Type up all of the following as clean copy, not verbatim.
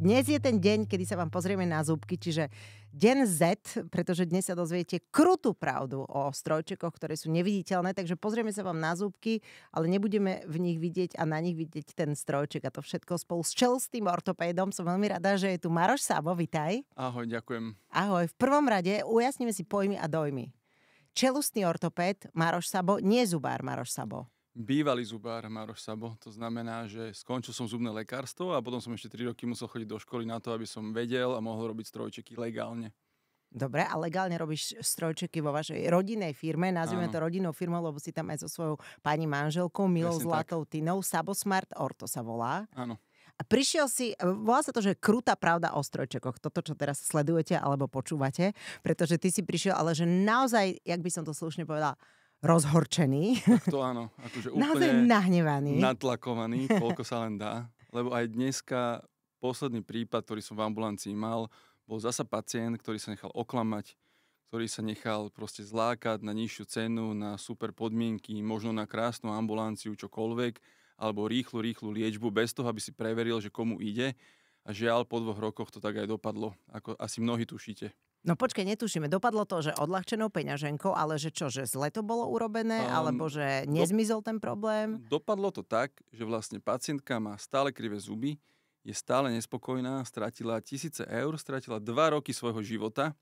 dnes je ten deň, kedy sa vám pozrieme na zúbky, čiže deň Z, pretože dnes sa dozviete krutú pravdu o strojčekoch, ktoré sú neviditeľné, takže pozrieme sa vám na zúbky, ale nebudeme v nich vidieť a na nich vidieť ten strojček a to všetko spolu s čelstým ortopédom. Som veľmi rada, že je tu Maroš Sabo, vitaj. Ahoj, ďakujem. Ahoj, v prvom rade ujasníme si pojmy a dojmy. Čelustný ortopéd Maroš Sabo, nie zubár Maroš Sabo. Bývalý zubár Maroš Sabo, to znamená, že skončil som zubné lekárstvo a potom som ešte 3 roky musel chodiť do školy na to, aby som vedel a mohol robiť strojčeky legálne. Dobre, a legálne robíš strojčeky vo vašej rodinnej firme, nazvime to rodinnou firmou, lebo si tam aj so svojou pani manželkou, milou zlatou Tinou, Sabo Smart Orto sa volá. Áno. A prišiel si, volá sa to, že krutá pravda o strojčekoch, toto, čo teraz sledujete alebo počúvate, pretože ty si prišiel, ale že naozaj, jak by som to slušne povedala, rozhorčený. Tak to áno, akože úplne nahnevaný. natlakovaný, koľko sa len dá. Lebo aj dneska posledný prípad, ktorý som v ambulancii mal, bol zasa pacient, ktorý sa nechal oklamať, ktorý sa nechal proste zlákať na nižšiu cenu, na super podmienky, možno na krásnu ambulanciu, čokoľvek, alebo rýchlu liečbu, bez toho, aby si preveril, že komu ide. A žiaľ, po 2 rokoch to tak aj dopadlo, ako asi mnohí tušíte. No počkaj, netušíme. Dopadlo to, že odľahčenou peňaženkou, ale že čo, že zle to bolo urobené, alebo že nezmizol ten problém? Dopadlo to tak, že vlastne pacientka má stále krivé zuby, je stále nespokojná, stratila 1000 eur, stratila 2 roky svojho života,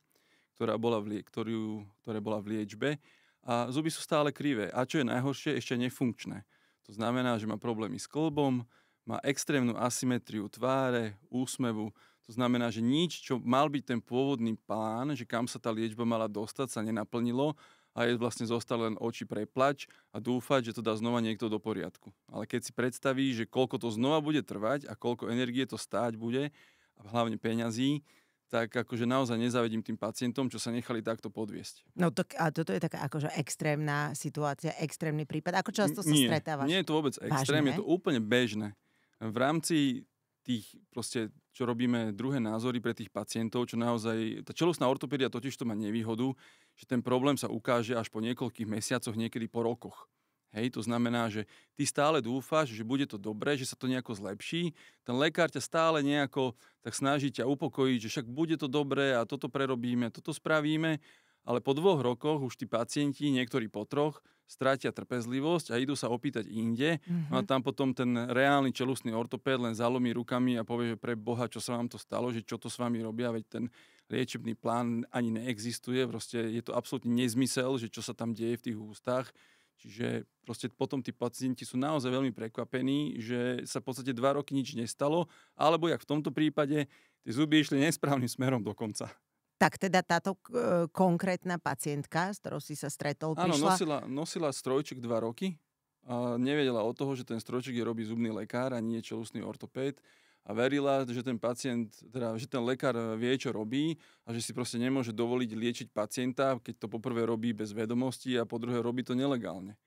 ktoré bola v liečbe a zuby sú stále krivé. A čo je najhoršie, ešte nefunkčné. To znamená, že má problémy s kĺbom, má extrémnu asymetriu tváre, úsmevu. To znamená, že nič, čo mal byť ten pôvodný plán, že kam sa tá liečba mala dostať, sa nenaplnilo a je vlastne zostal len oči preplač a dúfať, že to dá znova niekto do poriadku. Ale keď si predstavíš, že koľko to znova bude trvať a koľko energie to stáť bude, a hlavne peňazí, tak akože naozaj nezávidím tým pacientom, čo sa nechali takto podviesť. No to, a toto je taká akože extrémna situácia, extrémny prípad. Ako často sa stretávaš? Nie je to vôbec extrém, je to úplne bežné. V rámci tých proste, čo robíme druhé názory pre tých pacientov, čo naozaj, tá čelostná ortopédia totiž to má nevýhodu, že ten problém sa ukáže až po niekoľkých mesiacoch, niekedy po rokoch. Hej, to znamená, že ty stále dúfáš, že bude to dobré, že sa to nejako zlepší. Ten lekár ťa stále nejako tak snaží ťa upokojiť, že však bude to dobré a toto prerobíme, toto spravíme, ale po 2 rokoch už tí pacienti, niektorí po 3, stratia trpezlivosť a idú sa opýtať inde. No a tam potom ten reálny čelustný ortopéd len zalomí rukami a povie, že pre Boha, čo sa vám to stalo, že čo to s vami robia, veď ten liečebný plán ani neexistuje. Proste je to absolútne nezmysel, že čo sa tam deje v tých ústach. Čiže proste potom tí pacienti sú naozaj veľmi prekvapení, že sa v podstate 2 roky nič nestalo, alebo jak v tomto prípade, tie zuby išli nesprávnym smerom dokonca. Tak teda táto konkrétna pacientka, s ktorou si sa stretol, prišla... Áno, nosila strojček 2 roky a nevedela od toho, že ten strojček je robí zubný lekár a nie čelustný ortopéd. A verila, že ten pacient, teda, že ten lekár vie, čo robí a že si proste nemôže dovoliť liečiť pacienta, keď to poprvé robí bez vedomostí a po druhé robí to nelegálne.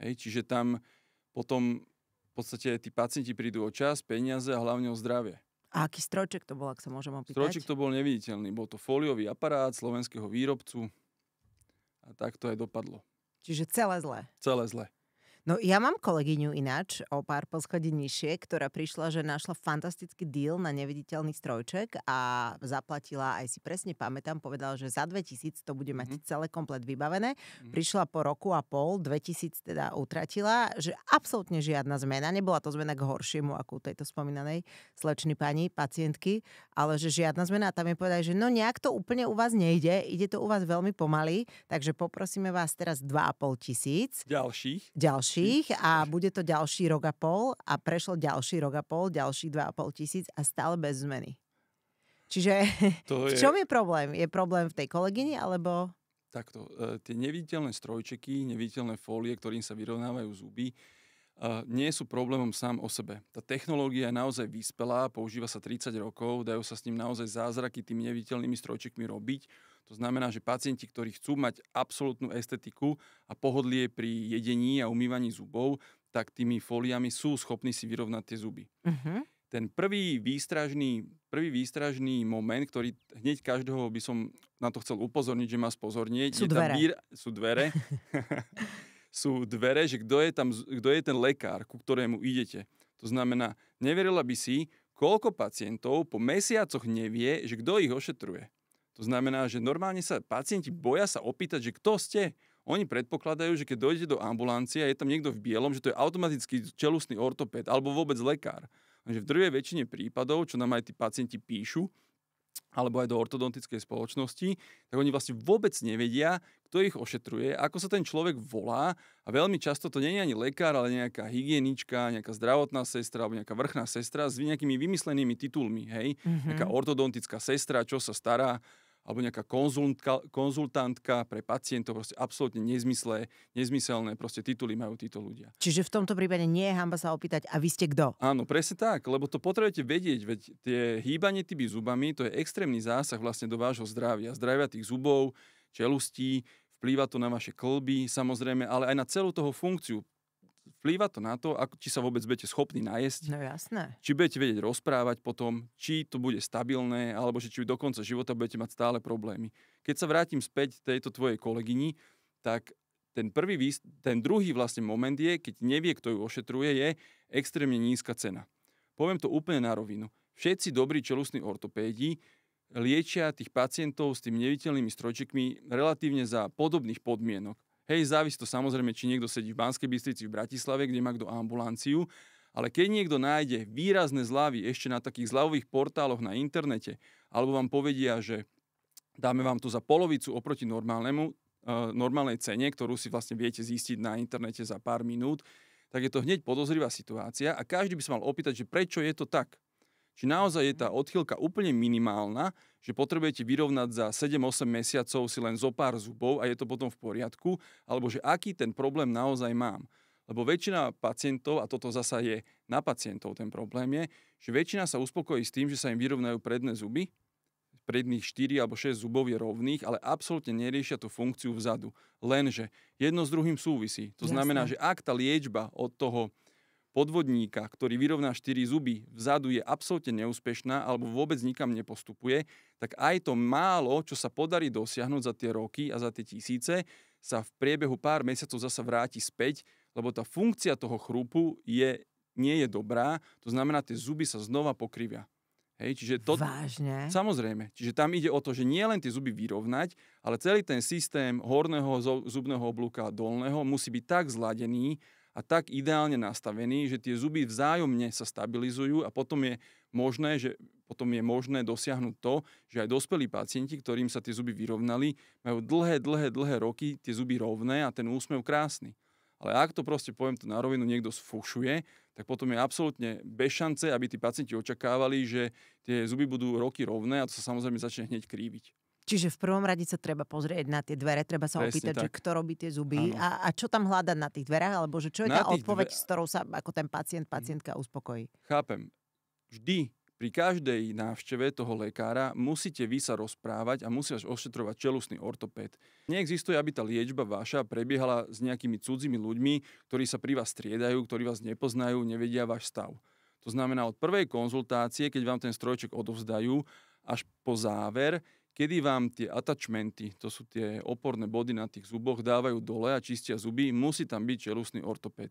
Hej, čiže tam potom v podstate tí pacienti prídu o čas, peniaze a hlavne o zdravie. A aký strojček to bol, ak sa môžem opýtať? Strojček to bol neviditeľný. Bol to fóliový aparát slovenského výrobcu a tak to aj dopadlo. Čiže celé zlé. Celé zlé. No ja mám kolegyňu ináč, o pár poschodí nižšie, ktorá prišla, že našla fantastický deal na neviditeľný strojček a zaplatila, aj si presne pamätám, povedala, že za 2000 to bude mať celé komplet vybavené. Prišla po 1,5 roku, 2000 teda utratila, že absolútne žiadna zmena, nebola to zmena k horšiemu, ako u tejto spomínanej slečny pani, pacientky, ale že žiadna zmena. A tam je povedať, že no nejak to úplne u vás nejde, ide to u vás veľmi pomaly, takže poprosíme vás teraz 2500. Ďalších a bude to ďalší 1,5 roka a prešlo ďalší 1,5 roka, ďalších 2500 a stále bez zmeny. Čiže v čom je problém? Je problém v tej kolegyni, alebo... Takto, tie neviditeľné strojčeky, neviditeľné fólie, ktorým sa vyrovnávajú zuby, nie sú problémom sám o sebe. Tá technológia je naozaj vyspelá, používa sa 30 rokov, dajú sa s ním naozaj zázraky tými neviditeľnými strojčekmi robiť. To znamená, že pacienti, ktorí chcú mať absolútnu estetiku a pohodlie pri jedení a umývaní zubov, tak tými fóliami sú schopní si vyrovnať tie zuby. Ten prvý výstražný moment, ktorý hneď každého by som na to chcel upozorniť, že má spozornieť. Sú dvere. Sú dvere, že kto je ten lekár, ku ktorému idete. To znamená, neverila by si, koľko pacientov po mesiacoch nevie, že kto ich ošetruje. To znamená, že normálne sa pacienti boja sa opýtať, že kto ste. Oni predpokladajú, že keď dojdete do ambulancie a je tam niekto v bielom, že to je automaticky čelusný ortopéd alebo vôbec lekár. Takže v druhej väčšine prípadov, čo nám aj tí pacienti píšu, alebo aj do ortodontickej spoločnosti, tak oni vlastne vôbec nevedia, kto ich ošetruje, ako sa ten človek volá a veľmi často to nie je ani lekár, ale nejaká hygienička, nejaká zdravotná sestra alebo nejaká vrchná sestra s nejakými vymyslenými titulmi, hej? Nejaká ortodontická sestra, čo sa stará, alebo nejaká konzultantka pre pacientov, proste absolútne nezmyselné proste tituly majú títo ľudia. Čiže v tomto prípade nie je hanba sa opýtať, a vy ste kto? Áno, presne tak, lebo to potrebujete vedieť, veď tie hýbanie tými zubami, to je extrémny zásah vlastne do vášho zdravia tých zubov, čelustí, vplýva to na vaše kĺby, samozrejme, ale aj na celú toho funkciu. Vplýva to na to, či sa vôbec budete schopní najesť. No jasné. Či budete vedieť rozprávať potom, či to bude stabilné, alebo že či do konca života budete mať stále problémy. Keď sa vrátim späť tejto tvojej kolegyni, tak ten druhý vlastne moment je, keď nevie, kto ju ošetruje, je extrémne nízka cena. Poviem to úplne na rovinu. Všetci dobrí čelusní ortopédi liečia tých pacientov s tými neviditeľnými strojčekmi relatívne za podobných podmienok. Hej, závisí to samozrejme, či niekto sedí v Banskej Bystrici, v Bratislave, kde má kto ambulanciu, ale keď niekto nájde výrazné zľavy ešte na takých zľavových portáloch na internete, alebo vám povedia, že dáme vám to za polovicu oproti normálnej cene, ktorú si vlastne viete zistiť na internete za pár minút, tak je to hneď podozrivá situácia a každý by sa mal opýtať, že prečo je to tak. Či naozaj je tá odchýlka úplne minimálna, že potrebujete vyrovnať za 7-8 mesiacov si len zo pár zubov a je to potom v poriadku, alebo že aký ten problém naozaj mám. Lebo väčšina pacientov, a toto zasa je na pacientov ten problém je, že väčšina sa uspokojí s tým, že sa im vyrovnajú predné zuby, predných 4 alebo 6 zubov je rovných, ale absolútne neriešia tú funkciu vzadu. Lenže jedno s druhým súvisí. To znamená, že ak tá liečba od toho podvodníka, ktorý vyrovná 4 zuby vzadu je absolútne neúspešná alebo vôbec nikam nepostupuje, tak aj to málo, čo sa podarí dosiahnuť za tie roky a za tie tisíce, sa v priebehu pár mesiacov zasa vráti späť, lebo tá funkcia toho chrúpu nie je dobrá, to znamená, tie zuby sa znova pokrivia. Hej, čiže to, vážne? Samozrejme. Čiže tam ide o to, že nie len tie zuby vyrovnať, ale celý ten systém horného zubného oblúka a dolného musí byť tak zladený a tak ideálne nastavený, že tie zuby vzájomne sa stabilizujú a potom je možné dosiahnuť to, že aj dospelí pacienti, ktorým sa tie zuby vyrovnali, majú dlhé roky tie zuby rovné a ten úsmev krásny. Ale ak to proste, poviem to na rovinu, niekto sfušuje, tak potom je absolútne bez šance, aby tí pacienti očakávali, že tie zuby budú roky rovné a to sa samozrejme začne hneď kríviť. Čiže v prvom rade sa treba pozrieť na tie dvere, treba sa opýtať, že kto robí tie zuby a čo tam hľadať na tých dverách, alebo že čo je tá odpoveď, s ktorou sa ako ten pacientka uspokojí. Chápem. Vždy pri každej návšteve toho lekára musíte vy sa rozprávať a musí vás ošetrovať čelusný ortopéd. Neexistuje, aby tá liečba vaša prebiehala s nejakými cudzími ľuďmi, ktorí sa pri vás striedajú, ktorí vás nepoznajú, nevedia váš stav. To znamená od prvej konzultácie, keď vám ten strojček odovzdajú, až po záver, kedy vám tie attachmenty, to sú tie oporné body na tých zuboch, dávajú dole a čistia zuby, musí tam byť čelusný ortopéd.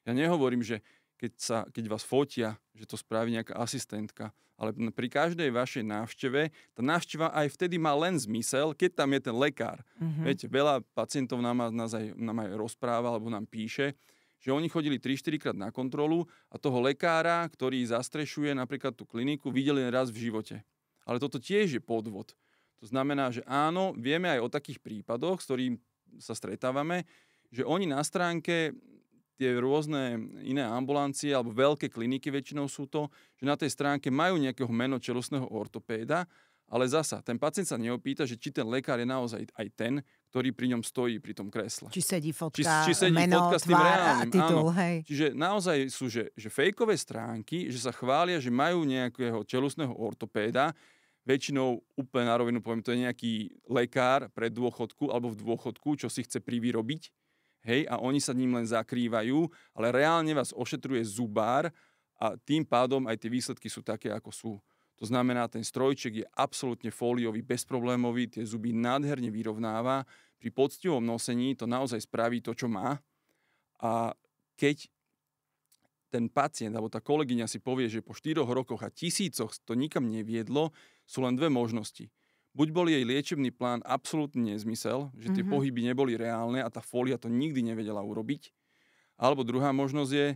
Ja nehovorím, že keď vás fotia, že to spraví nejaká asistentka, ale pri každej vašej návšteve, tá návšteva aj vtedy má len zmysel, keď tam je ten lekár. Viete, veľa pacientov nám aj rozpráva, alebo nám píše, že oni chodili 3-4 krát na kontrolu a toho lekára, ktorý zastrešuje napríklad tú kliniku, videli raz v živote. Ale toto tiež je podvod. To znamená, že áno, vieme aj o takých prípadoch, s ktorým sa stretávame, že oni na stránke tie rôzne iné ambulancie alebo veľké kliniky väčšinou sú to, že na tej stránke majú nejakého meno čelustného ortopéda, ale zasa, ten pacient sa neopýta, že či ten lekár je naozaj aj ten, ktorý pri ňom stojí pri tom kresle. Či sedí fotka, či sedí meno, fotka s tým tvár reálnym. a titul, áno. hej. Čiže naozaj sú, že fejkové stránky, že sa chvália, že majú nejakého čelustného ortopéda, väčšinou úplne na rovinu poviem, to je nejaký lekár pre dôchodku alebo v dôchodku, čo si chce privyrobiť. Hej, a oni sa ním len zakrývajú, ale reálne vás ošetruje zubár a tým pádom aj tie výsledky sú také, ako sú. To znamená, ten strojček je absolútne fóliový, bezproblémový, tie zuby nádherne vyrovnáva. Pri poctivom nosení to naozaj spraví to, čo má. A keď ten pacient alebo tá kolegyňa si povie, že po 4 rokoch a tisícoch to nikam neviedlo, sú len dve možnosti. Buď bol jej liečebný plán absolútny nezmysel, že tie pohyby neboli reálne a tá fólia to nikdy nevedela urobiť. Alebo druhá možnosť je,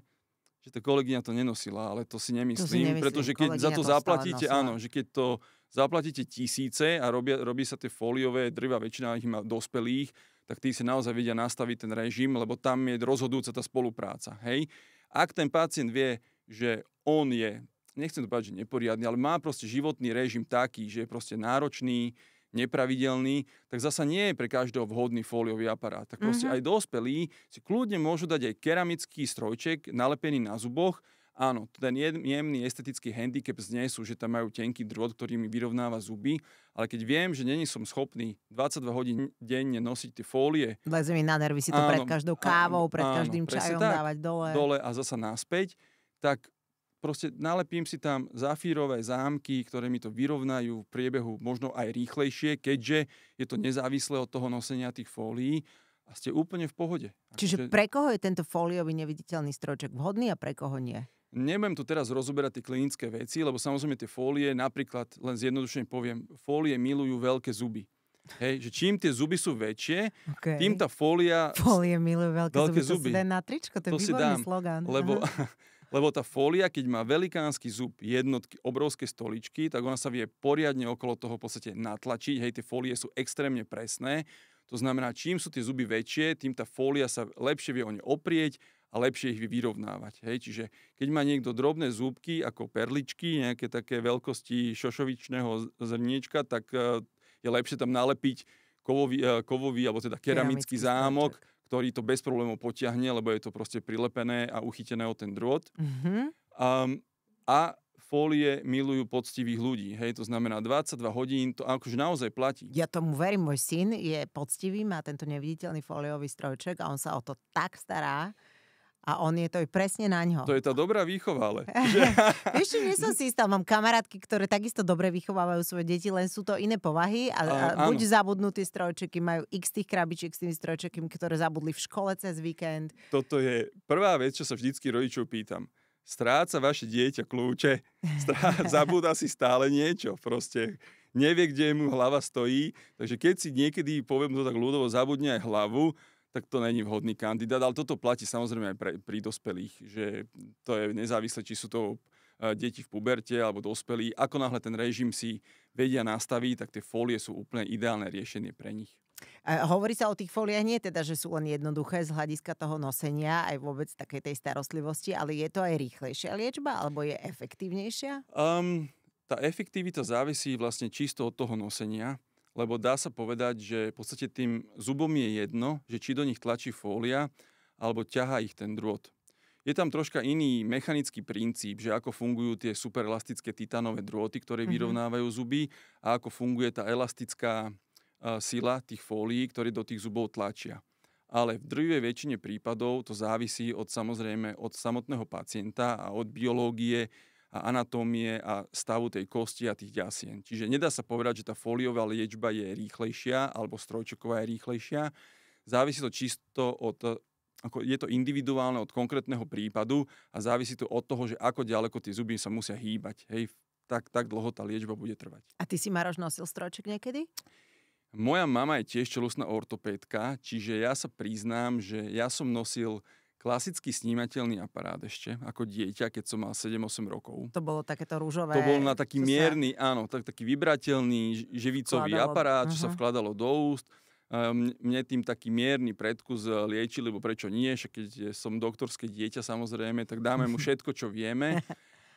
že tá kolegyňa to nenosila, ale to si nemyslím, pretože keď za to zaplatíte, áno, že keď to zaplatíte tisíce a robí sa tie fóliové, drvá väčšina ich má dospelých, tak tí si naozaj vedia nastaviť ten režim, lebo tam je rozhodujúca tá spolupráca. Hej? Ak ten pacient vie, že on je, nechcem to povedať, že neporiadny, ale má proste životný režim taký, že je proste náročný, nepravidelný, tak zasa nie je pre každého vhodný fóliový aparát. Tak proste aj dospelí si kľudne môžu dať aj keramický strojček nalepený na zuboch. Áno, ten jemný estetický handicap znesú, že tam majú tenký drôt, ktorý mi vyrovnáva zuby, ale keď viem, že není som schopný 22 hodín denne nosiť tie fólie. Leze mi na nervy si to pred každou kávou, pred každým čajom dávať dole. Dole a zasa naspäť, tak proste nalepím si tam zafírové zámky, ktoré mi to vyrovnajú v priebehu možno aj rýchlejšie, keďže je to nezávislé od toho nosenia tých fólií a ste úplne v pohode. Čiže pre koho je tento fóliový neviditeľný strojček vhodný a pre koho nie? Nebudem tu teraz rozoberať tie klinické veci, lebo samozrejme tie fólie, napríklad, len zjednodušene poviem, fólie milujú veľké zuby. Hej, že čím tie zuby sú väčšie, tým tá fólia... Fólie milujú veľké zuby. To si dá na tričko, to je výborný slogán. Lebo tá fólia, keď má velikánsky zub jednotky, obrovské stoličky, tak ona sa vie poriadne okolo toho v podstate natlačiť. Hej, tie fólie sú extrémne presné. To znamená, čím sú tie zuby väčšie, tým tá fólia sa lepšie vie o ne oprieť a lepšie ich vyrovnávať. Hej? Čiže keď má niekto drobné zúbky ako perličky, nejaké také veľkosti šošovičného zrniečka, tak je lepšie tam nalepiť kovový alebo teda keramický zámok, ktorý to bez problémov potiahne, lebo je to proste prilepené a uchytené o ten drôt. A fólie milujú poctivých ľudí. Hej, to znamená 22 hodín, to akože naozaj platí. Ja tomu verím, môj syn je poctivý, má tento neviditeľný fóliový strojček a on sa o to tak stará. A on je to aj presne na ňo. To je tá dobrá výchova, ale. Ešte nie som si istá, mám kamarátky, ktoré takisto dobre vychovávajú svoje deti, len sú to iné povahy a buď zabudnutí strojčeky, majú x tých krabičiek s tými strojčekmi, ktoré zabudli v škole cez víkend. Toto je prvá vec, čo sa vždycky rodičov pýtam. Stráca vaše dieťa kľúče, zabúda si stále niečo, proste nevie, kde mu hlava stojí, takže keď si niekedy, poviem to tak ľudovo, zabudne aj hlavu, tak to není vhodný kandidát, ale toto platí samozrejme aj pri dospelých, že to je nezávisle, či sú to deti v puberte alebo dospelí. Ako náhle ten režim si vedia nastaviť, tak tie fólie sú úplne ideálne riešenie pre nich. Hovorí sa o tých fóliách nie teda, že sú len jednoduché z hľadiska toho nosenia, aj vôbec takej tej starostlivosti, ale je to aj rýchlejšia liečba, alebo je efektívnejšia? Tá efektivita závisí vlastne čisto od toho nosenia, lebo dá sa povedať, že v podstate tým zubom je jedno, že či do nich tlačí fólia, alebo ťahá ich ten drôt. Je tam troška iný mechanický princíp, že ako fungujú tie superelastické titánové drôty, ktoré vyrovnávajú zuby a ako funguje tá elastická sila tých fólií, ktoré do tých zubov tlačia. Ale v drvivej väčšine prípadov to závisí samozrejme od samotného pacienta a od biológie a anatómie a stavu tej kosti a tých ďasien. Čiže nedá sa povedať, že tá fóliová liečba je rýchlejšia alebo strojčeková je rýchlejšia. Závisí to čisto je to individuálne od konkrétneho prípadu a závisí to od toho, že ako ďaleko tie zuby sa musia hýbať. Hej, tak dlho tá liečba bude trvať. A ty si, Maroš, nosil strojček niekedy? Moja mama je tiež čelusná ortopédka, čiže ja sa priznám, že ja som nosil klasický snímateľný aparát ešte, ako dieťa, keď som mal 7-8 rokov. To bolo takéto rúžové. To bol na taký mierny, áno, taký vybrateľný živicový aparát, čo sa vkladalo do úst. Mne tým taký mierny predkus liečili, lebo prečo nie, však keď som doktorské dieťa samozrejme, tak dáme mu všetko, čo vieme.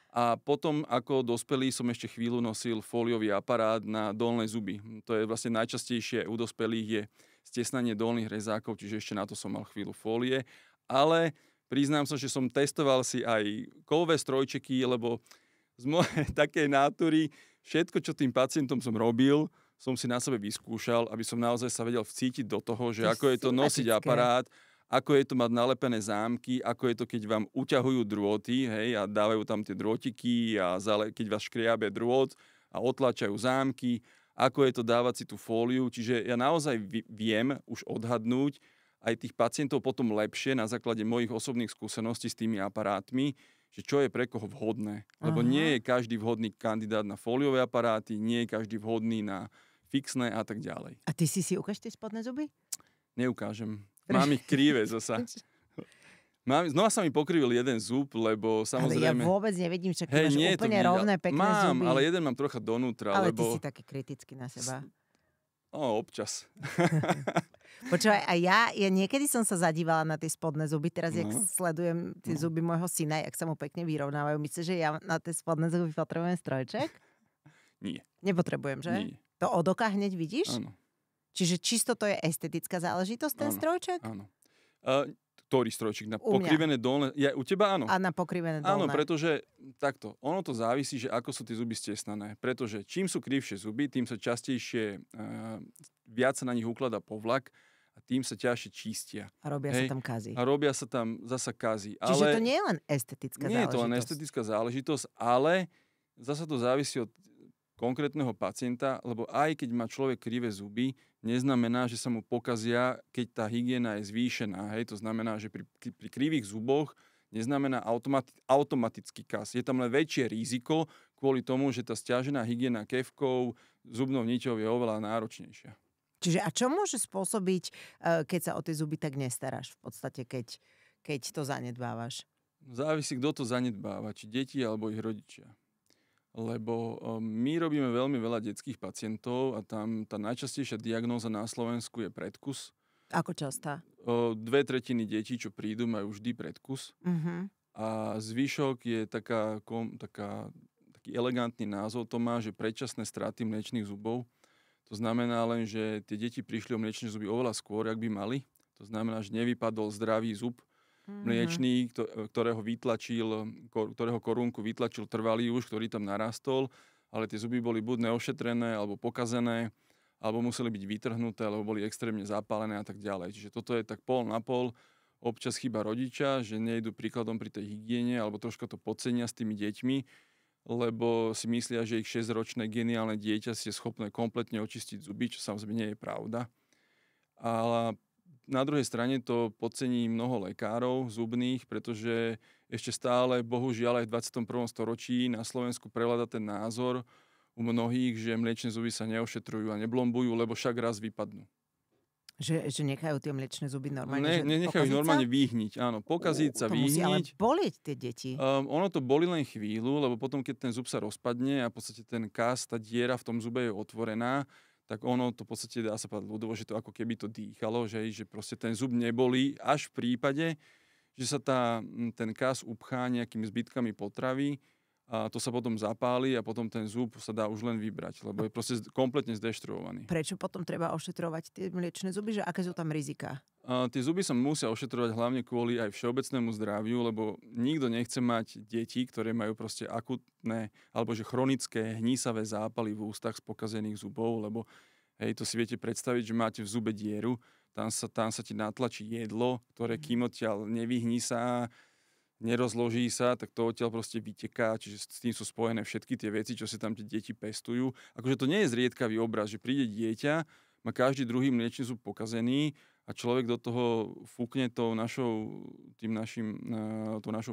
A potom ako dospelý som ešte chvíľu nosil fóliový aparát na dolné zuby. To je vlastne najčastejšie u dospelých je stesnanie dolných rezákov, čiže ešte na to som mal chvíľu fólie. Ale priznám sa, že som testoval si aj kovové strojčeky, lebo z mojej takej nátury všetko, čo tým pacientom som robil, som si na sebe vyskúšal, aby som naozaj sa vedel vcítiť do toho, že ako je to nosiť aparát, ako je to mať nalepené zámky, ako je to, keď vám uťahujú drôty, hej, a dávajú tam tie drôtiky a keď vás škriabe drôt a otlačajú zámky, ako je to dávať si tú fóliu. Čiže ja naozaj viem už odhadnúť, aj tých pacientov potom lepšie na základe mojich osobných skúseností s tými aparátmi, že čo je pre koho vhodné. Lebo nie je každý vhodný kandidát na fóliové aparáty, nie je každý vhodný na fixné a tak ďalej. A ty si ukážeš tie spodné zuby? Neukážem. Mám ich krivé zasa. Znova sa mi pokrivil jeden zub, lebo samozrejme... Ale ja vôbec nevidím, že máš úplne rovné, pekné zuby. Mám, ale jeden mám trocha donútra, ale lebo... ty si taký kritický na seba. Občas. Počúvaj, a ja niekedy som sa zadívala na tie spodné zuby, teraz jak sledujem tie zuby môjho syna, jak sa mu pekne vyrovnávajú. Myslíš, že ja na tie spodné zuby potrebujem strojček? Nie. Nepotrebujem, že? Nie. To od oka hneď vidíš? Áno. Čiže čisto to je estetická záležitosť, ten strojček? Áno. Ktorý strojček? Na pokrivené dolné? U teba áno. A na pokrivené dolné. Áno, pretože takto. Ono to závisí, že ako sú tie zuby stesnané. Pretože čím sú krivšie zuby, tým sa častejšie viac sa na nich ukladá povlak a tým sa ťažšie čistia. A robia sa tam kazy. A robia sa tam zasa kazy. Čiže to nie je len estetická záležitosť. Nie je to len estetická záležitosť, ale zasa to závisí od konkrétneho pacienta, lebo aj keď má človek krivé zuby, neznamená, že sa mu pokazia, keď tá hygiena je zvýšená. Hej? To znamená, že pri krivých zuboch neznamená automatický kas. Je tam len väčšie riziko kvôli tomu, že tá stiažená hygiena kefkou, zubnou niťou je oveľa náročnejšia. Čiže a čo môže spôsobiť, keď sa o tie zuby tak nestaráš? V podstate, keď to zanedbávaš? Závisí, kto to zanedbáva. Či deti, alebo ich rodičia. Lebo my robíme veľmi veľa detských pacientov a tam tá najčastejšia diagnóza na Slovensku je predkus. Ako častá? 2/3 detí, čo prídu, majú vždy predkus. Uh-huh. A zvyšok je taký elegantný názov, to má, že predčasné straty mliečnych zubov. To znamená len, že tie deti prišli o mliečne zuby oveľa skôr, jak by mali. To znamená, že nevypadol zdravý zub mliečný, ktorého korunku vytlačil trvalý už, ktorý tam narastol, ale tie zuby boli buď neošetrené, alebo pokazené, alebo museli byť vytrhnuté, alebo boli extrémne zapálené a tak ďalej. Čiže toto je tak pol na pol. Občas chyba rodiča, že nejdu príkladom pri tej hygiene, alebo troška to podcenia s tými deťmi, lebo si myslia, že ich 6-ročné geniálne dieťa si je schopné kompletne očistiť zuby, čo samozrejme nie je pravda. Ale na druhej strane to podcení mnoho lekárov zubných, pretože ešte stále, bohužiaľ aj v 21. storočí na Slovensku prevláda ten názor u mnohých, že mliečne zuby sa neošetrujú a neblombujú, lebo však raz vypadnú. Že nechajú tie mliečne zuby normálne? Nechajú ich normálne vyhniť, áno. Pokaziť sa, vyhniť. To musí ale bolieť tie deti. Ono to bolí len chvíľu, lebo potom, keď ten zub sa rozpadne a v podstate ten kas, tá diera v tom zube je otvorená, tak ono to v podstate dá sa povedať ľudovo, že to ako keby to dýchalo, že proste ten zub nebolí až v prípade, že sa ten kas upchá nejakými zbytkami potravy a to sa potom zapáli a potom ten zub sa dá už len vybrať, lebo je proste kompletne zdeštruovaný. Prečo potom treba ošetrovať tie mliečne zuby? Že aké sú tam rizika? Tie zuby sa musia ošetrovať hlavne kvôli aj všeobecnému zdraviu, lebo nikto nechce mať deti, ktoré majú proste akutné alebo že chronické hnísavé zápaly v ústach z pokazených zubov, lebo hej, to si viete predstaviť, že máte v zube dieru, tam sa ti natlačí jedlo, ktoré kým odtiaľ nevyhní sa, nerozloží sa, tak to odtiaľ proste vyteká, čiže s tým sú spojené všetky tie veci, čo si tam tie deti pestujú. Akože to nie je zriedkavý obraz, že príde dieťa, má každý druhý mliečny zub pokazený a človek do toho fúkne tou našou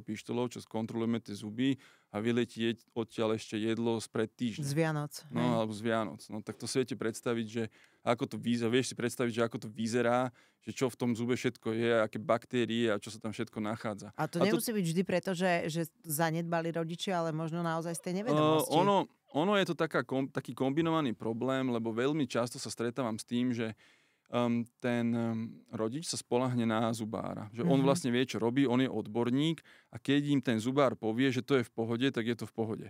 pištolou, čo skontrolujeme tie zuby a vyletí odtiaľ ešte jedlo spred týždňa. Z Vianoc. No, alebo z Vianoc. No, tak to si viete predstaviť, že ako to vyzerá, vieš si predstaviť, že ako to vyzerá, že čo v tom zube všetko je, aké baktérie a čo sa tam všetko nachádza. A to nemusí byť vždy preto, že zanedbali rodičia, ale možno naozaj z tej nevedomosti. Ono je to taký kombinovaný problém, lebo veľmi často sa stretávam s tým, že ten rodič sa spoľahne na zubára. Že on vlastne vie, čo robí, on je odborník a keď im ten zubár povie, že to je v pohode, tak je to v pohode.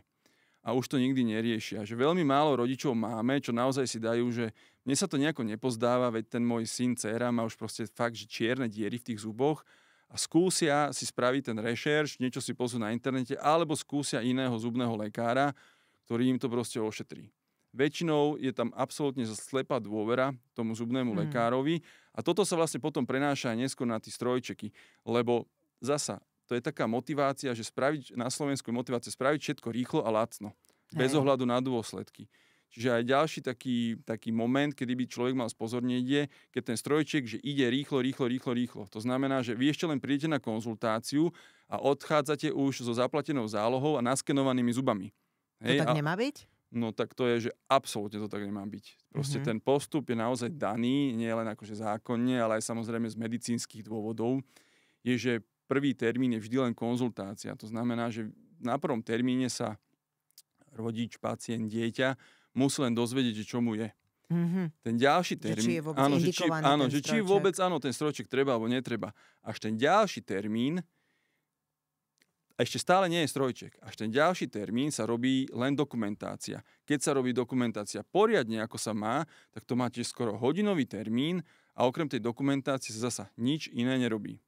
A už to nikdy neriešia. Že veľmi málo rodičov máme, čo naozaj si dajú, že mne sa to nejako nepozdáva, veď ten môj syn, dcéra má už proste fakt, že čierne diery v tých zuboch a skúsia si spraviť ten rešerš, niečo si pozrú na internete, alebo skúsia iného zubného lekára, ktorý im to proste ošetrí. Väčšinou je tam absolútne slepá dôvera tomu zubnému lekárovi a toto sa vlastne potom prenáša aj neskôr na tí strojčeky, lebo zasa to je taká motivácia, že na Slovensku je motivácia spraviť všetko rýchlo a lacno, bez ohľadu na dôsledky. Čiže aj ďalší taký moment, kedy by človek mal spozornieť je, keď ten strojček, že ide rýchlo. To znamená, že vy ešte len prídete na konzultáciu a odchádzate už so zaplatenou zálohou a naskenovanými zubami. Hej, to tak nemá byť? No tak to je, že absolútne to tak nemá byť. Proste ten postup je naozaj daný, nie len akože zákonne, ale aj samozrejme z medicínskych dôvodov. Je, že prvý termín je vždy len konzultácia. To znamená, že na prvom termíne sa rodič, pacient, dieťa musí len dozvedieť, že čo mu je. Ten ďalší termín... Či je vôbec indikovaný ten strojček. Či vôbec ten strojček treba alebo netreba. Až ten ďalší termín, ešte stále nie je strojček, až ten ďalší termín sa robí len dokumentácia. Keď sa robí dokumentácia poriadne, ako sa má, tak to máte skoro hodinový termín a okrem tej dokumentácie sa zasa nič iné nerobí.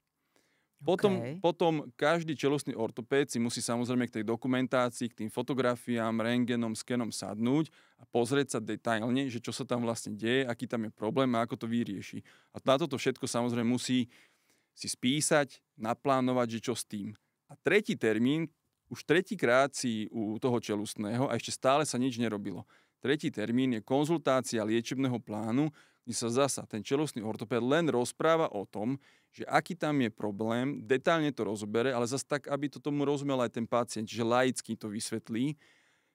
Potom každý čelostný ortopéd si musí samozrejme k tej dokumentácii, k tým fotografiám, rentgenom, skenom sadnúť a pozrieť sa detailne, že čo sa tam vlastne deje, aký tam je problém a ako to vyrieši. A na toto všetko samozrejme musí si spísať, naplánovať, že čo s tým. A tretí termín, už tretíkrát si u toho čelustného a ešte stále sa nič nerobilo. Tretí termín je konzultácia liečebného plánu, kde sa zasa ten čelustný ortopéd len rozpráva o tom, že aký tam je problém, detailne to rozobere, ale zase tak, aby to tomu rozumel aj ten pacient, čiže laicky to vysvetlí,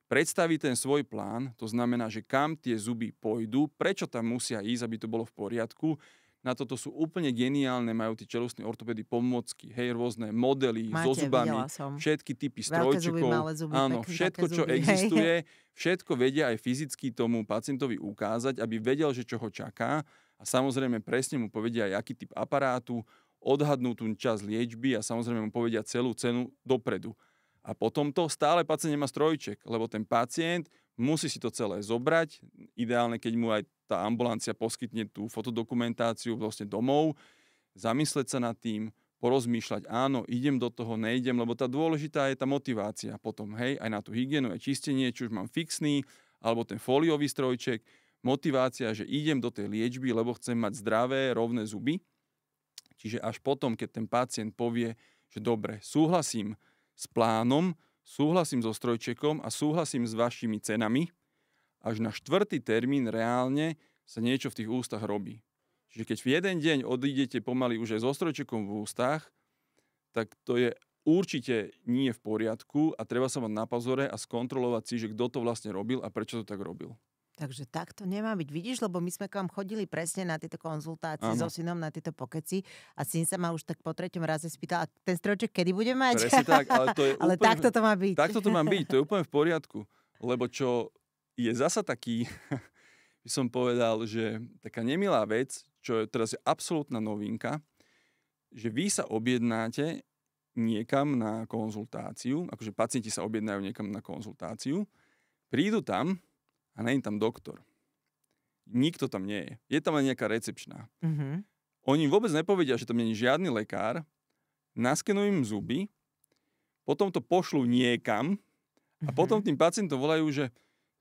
predstaví ten svoj plán, to znamená, že kam tie zuby pôjdu, prečo tam musia ísť, aby to bolo v poriadku. Na toto sú úplne geniálne, majú tí čelustní ortopédy pomôcky, hej, rôzne modely so zubami, všetky typy strojčekov, áno, všetko, čo existuje, všetko vedia aj fyzicky tomu pacientovi ukázať, aby vedel, že čo ho čaká a samozrejme presne mu povedia aj aký typ aparátu, odhadnú tú časť liečby a samozrejme mu povedia celú cenu dopredu. A potom to stále pacient nemá strojček, lebo ten pacient musí si to celé zobrať, ideálne, keď mu aj tá ambulancia poskytne tú fotodokumentáciu vlastne domov, zamysleť sa nad tým, porozmýšľať, áno, idem do toho, nejdem, lebo tá dôležitá je tá motivácia potom, hej, aj na tú hygienu, aj čistenie, či už mám fixný, alebo ten fóliový strojček, motivácia, že idem do tej liečby, lebo chcem mať zdravé, rovné zuby. Čiže až potom, keď ten pacient povie, že dobre, súhlasím s plánom, súhlasím so strojčekom a súhlasím s vašimi cenami, až na 4. termín reálne sa niečo v tých ústach robí. Čiže keď v jeden deň odídete pomaly už aj so strojčekom v ústach, tak to je určite nie v poriadku a treba sa mať na pozore a skontrolovať si, že kto to vlastne robil a prečo to tak robil. Takže takto nemá byť. Vidíš, lebo my sme k vám chodili presne na tieto konzultácie so synom, na tieto pokeci a syn sa ma už tak po 3. raze spýtal, a ten strojček kedy bude mať? Presne tak, ale to je ale úplne, takto to má byť. Takto to má byť, to je úplne v poriadku. Lebo čo je zasa taký, by som povedal, že taká nemilá vec, čo je teraz je absolútna novinka, že vy sa objednáte niekam na konzultáciu, akože pacienti sa objednajú niekam na konzultáciu, prídu tam a nie je tam doktor. Nikto tam nie je. Je tam len nejaká recepčná. Oni vôbec nepovedia, že tam nie je žiadny lekár, naskenujú im zuby, potom to pošlú niekam a potom tým pacientom volajú, že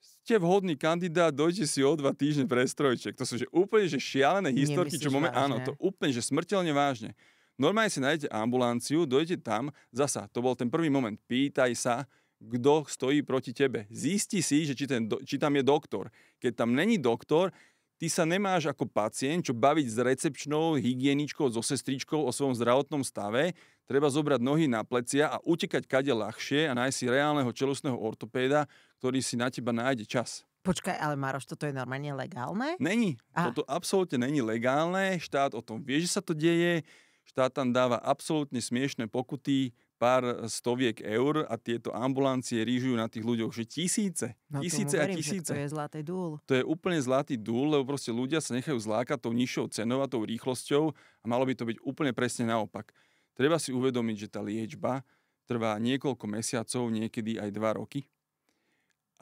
ste vhodný kandidát, dojte si o 2 týždne pre strojček. To sú že úplne že šialené historky, čo máme. Áno, to úplne že smrteľne vážne. Normálne si nájdete ambulanciu, dojdete tam, zasa, to bol ten prvý moment, pýtaj sa, kto stojí proti tebe. Zisti si, že či tam je doktor. Keď tam není doktor, ty sa nemáš ako pacient, čo baviť s recepčnou, hygieničkou, so sestričkou o svojom zdravotnom stave. Treba zobrať nohy na plecia a utekať kade ľahšie a nájsť si reálneho čelostného ortopéda, ktorý si na teba nájde čas. Počkaj, ale Maroš, toto je normálne legálne? Není. Toto absolútne není legálne. Štát o tom vie, že sa to deje. Štát tam dáva absolútne smiešné pokuty, pár stoviek eur a tieto ambulancie rýžujú na tých ľuďoch, že tisíce. Tisíce a tisíce. To je zlatý dúl. To je úplne zlatý dúl, lebo proste ľudia sa nechajú zlákať tou nižšou cenou a tou rýchlosťou a malo by to byť úplne presne naopak. Treba si uvedomiť, že tá liečba trvá niekoľko mesiacov, niekedy aj 2 roky.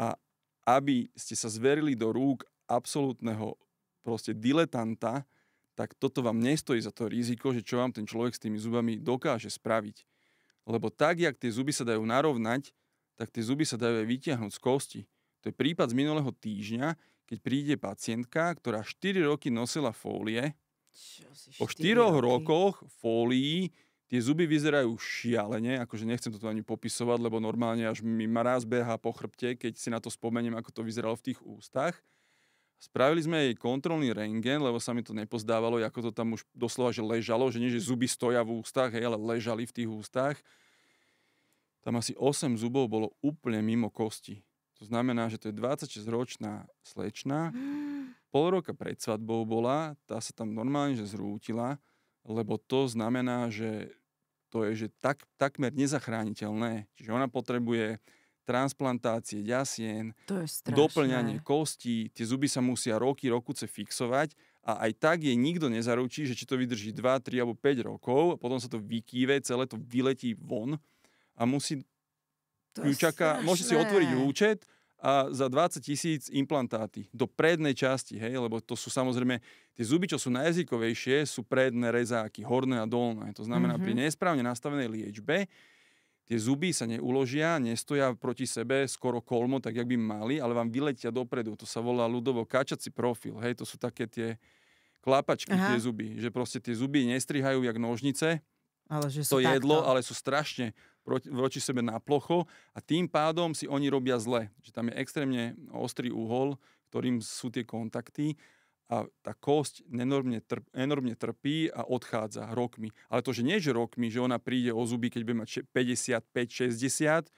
A aby ste sa zverili do rúk absolútneho proste diletanta, tak toto vám nestojí za to riziko, že čo vám ten človek s tými zubami dokáže spraviť. Lebo tak, jak tie zuby sa dajú narovnať, tak tie zuby sa dajú aj vytiahnuť z kosti. To je prípad z minulého týždňa, keď príde pacientka, ktorá 4 roky nosila fólie. Po 4 rokoch fólií Tie zuby vyzerajú šialene, akože nechcem to tu ani popisovať, lebo normálne až mi mráz behá po chrbte, keď si na to spomeniem, ako to vyzeralo v tých ústach. Spravili sme jej kontrolný rentgen, lebo sa mi to nepozdávalo, ako to tam už doslova že ležalo, že nie, že zuby stoja v ústach, hej, ale ležali v tých ústach. Tam asi 8 zubov bolo úplne mimo kosti. To znamená, že to je 26-ročná slečna. Pol roka pred svadbou bola, tá sa tam normálne že zrútila, lebo to znamená, že to je že takmer nezachrániteľné. Čiže ona potrebuje transplantácie ďasien, doplňanie kostí, tie zuby sa musia rokuce fixovať a aj tak jej nikto nezaručí, že či to vydrží 2, 3 alebo 5 rokov, potom sa to vykýve, celé to vyletí von a musí ju čaká, môže si otvoriť účet a za 20 000 implantáty do prednej časti, hej, lebo to sú samozrejme, tie zuby, čo sú najjazykovejšie, sú predné rezáky, horné a dolné. To znamená, pri nesprávne nastavenej liečbe tie zuby sa neuložia, nestoja proti sebe skoro kolmo, tak jak by mali, ale vám vyletia dopredu. To sa volá ľudovo kačací profil, hej, to sú také tie klapačky, tie zuby, že proste tie zuby nestrihajú jak nožnice, ale že sú to jedlo, ale sú strašne voči sebe na plocho a tým pádom si oni robia zle. Že tam je extrémne ostrý uhol, ktorým sú tie kontakty a tá kosť enormne trpí a odchádza rokmi. Ale to, že nie že rokmi, že ona príde o zuby, keď bude mať 55, 60,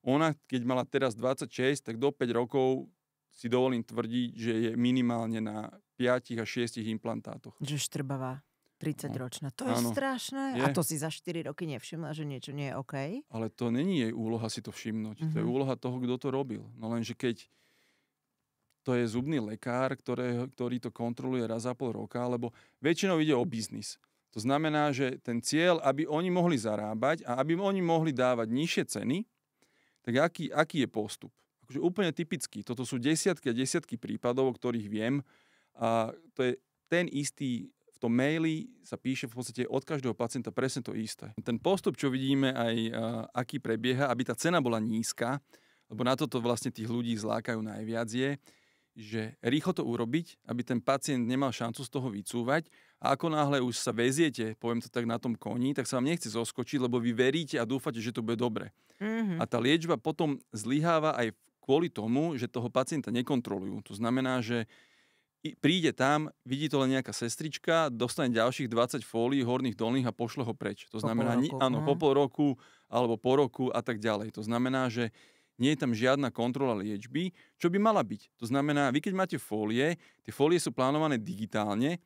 ona, keď mala teraz 26, tak do 5 rokov si dovolím tvrdiť, že je minimálne na 5 až 6 implantátoch. Že štrbavá. 30-ročná. To je strašné. Je. A to si za 4 roky nevšimla, že niečo nie je OK? Ale to není jej úloha si to všimnúť. To je úloha toho, kto to robil. No lenže keď to je zubný lekár, ktorý to kontroluje raz za pol roka, lebo väčšinou ide o biznis. To znamená, že ten cieľ, aby oni mohli zarábať a aby oni mohli dávať nižšie ceny, tak aký je postup? Akože úplne typický. Toto sú desiatky a desiatky prípadov, o ktorých viem. A to je ten istý. V tom maili sa píše v podstate od každého pacienta presne to isté. Ten postup, čo vidíme aj aký prebieha, aby tá cena bola nízka, lebo na toto vlastne tých ľudí zlákajú najviac je, že rýchlo to urobiť, aby ten pacient nemal šancu z toho vycúvať a ako náhle už sa veziete, poviem to tak na tom koni, tak sa vám nechce zoskočiť, lebo vy veríte a dúfate, že to bude dobre. A tá liečba potom zlyháva aj kvôli tomu, že toho pacienta nekontrolujú. To znamená, že príde tam, vidí to len nejaká sestrička, dostane ďalších 20 fólií, horných, dolných a pošle ho preč. To znamená, po pol roku alebo po roku a tak ďalej. To znamená, že nie je tam žiadna kontrola liečby, čo by mala byť. To znamená, vy keď máte fólie, tie fólie sú plánované digitálne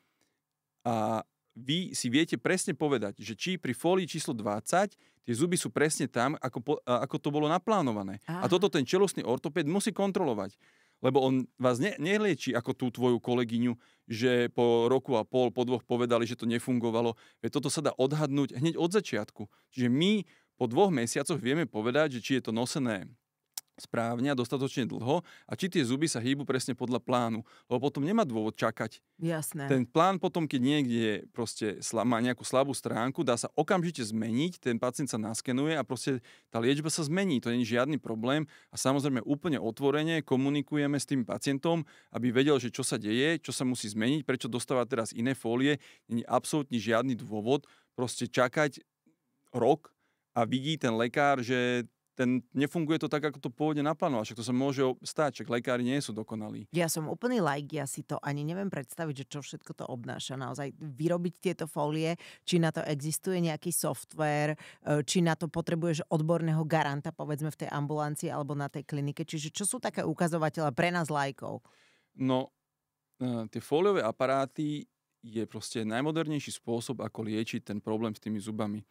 a vy si viete presne povedať, že či pri fólii číslo 20 tie zuby sú presne tam, ako to bolo naplánované. A toto ten čelostný ortopéd musí kontrolovať. Lebo on vás nelieči ako tú tvoju kolegyňu, že po roku a pol, po 2 povedali, že to nefungovalo. Veď toto sa dá odhadnúť hneď od začiatku. Čiže my po 2 mesiacoch vieme povedať, že či je to nosené správne a dostatočne dlho a či tie zuby sa hýbu presne podľa plánu. Lebo potom nemá dôvod čakať. Jasné. Ten plán potom, keď niekde proste má nejakú slabú stránku, dá sa okamžite zmeniť, ten pacient sa naskenuje a proste tá liečba sa zmení. To nie je žiadny problém a samozrejme úplne otvorene komunikujeme s tým pacientom, aby vedel, že čo sa deje, čo sa musí zmeniť, prečo dostáva teraz iné fólie. Nie je absolútne žiadny dôvod proste čakať rok a vidí ten lekár, že nefunguje to tak, ako to pôvodne naplánoval. Však to sa môže stať, však lekári nie sú dokonalí. Ja som úplný laik, ja si to ani neviem predstaviť, že čo všetko to obnáša. Naozaj vyrobiť tieto fólie, či na to existuje nejaký software, či na to potrebuješ odborného garanta, povedzme v tej ambulancii alebo na tej klinike. Čiže čo sú také ukazovatele pre nás laikov? No, tie fóliové aparáty je proste najmodernejší spôsob, ako liečiť ten problém s tými zubami.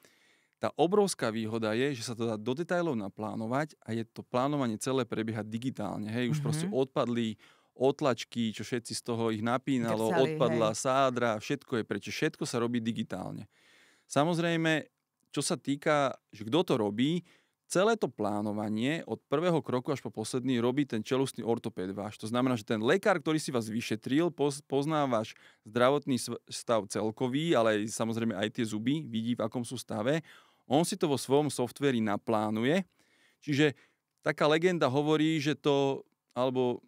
Tá obrovská výhoda je, že sa to dá do detailov naplánovať a je to plánovanie celé prebieha digitálne. Hej, už proste odpadli otlačky, čo všetci z toho ich napínalo, odpadla sádra, všetko je prečo. Všetko sa robí digitálne. Samozrejme, čo sa týka, že kto to robí, celé to plánovanie od prvého kroku až po posledný robí ten čelustný ortopéd váš. To znamená, že ten lekár, ktorý si vás vyšetril, pozná váš zdravotný stav celkový, ale aj, samozrejme aj tie zuby, vidí, v akom sú stave. On si to vo svojom softveri naplánuje. Čiže taká legenda hovorí, že to, alebo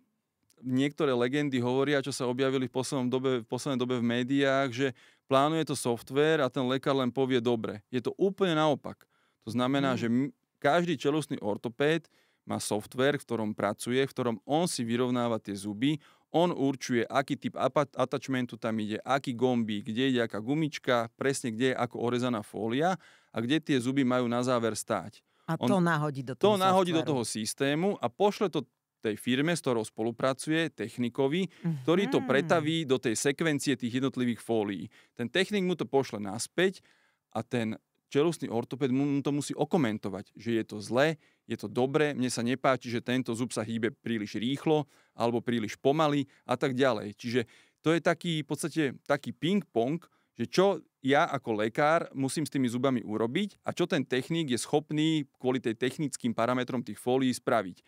niektoré legendy hovoria, čo sa objavili v poslednej dobe v médiách, že plánuje to software a ten lekár len povie dobre. Je to úplne naopak. To znamená, že každý čeľustný ortopéd má software, v ktorom pracuje, v ktorom on si vyrovnáva tie zuby, on určuje, aký typ attachmentu tam ide, aký gombík, kde ide aká gumička, presne kde je ako orezaná fólia a kde tie zuby majú na záver stáť. A to nahodí do toho nahodí do toho systému a pošle to tej firme, s ktorou spolupracuje, technikovi, ktorý to pretaví do tej sekvencie tých jednotlivých fólií. Ten technik mu to pošle naspäť a ten čeľustný ortopéd mu to musí okomentovať, že je to zlé, je to dobré, mne sa nepáči, že tento zub sa hýbe príliš rýchlo alebo príliš pomaly a tak ďalej. Čiže to je taký, v podstate taký ping-pong, že čo ja ako lekár musím s tými zubami urobiť a čo ten technik je schopný kvôli tej technickým parametrom tých fólií spraviť.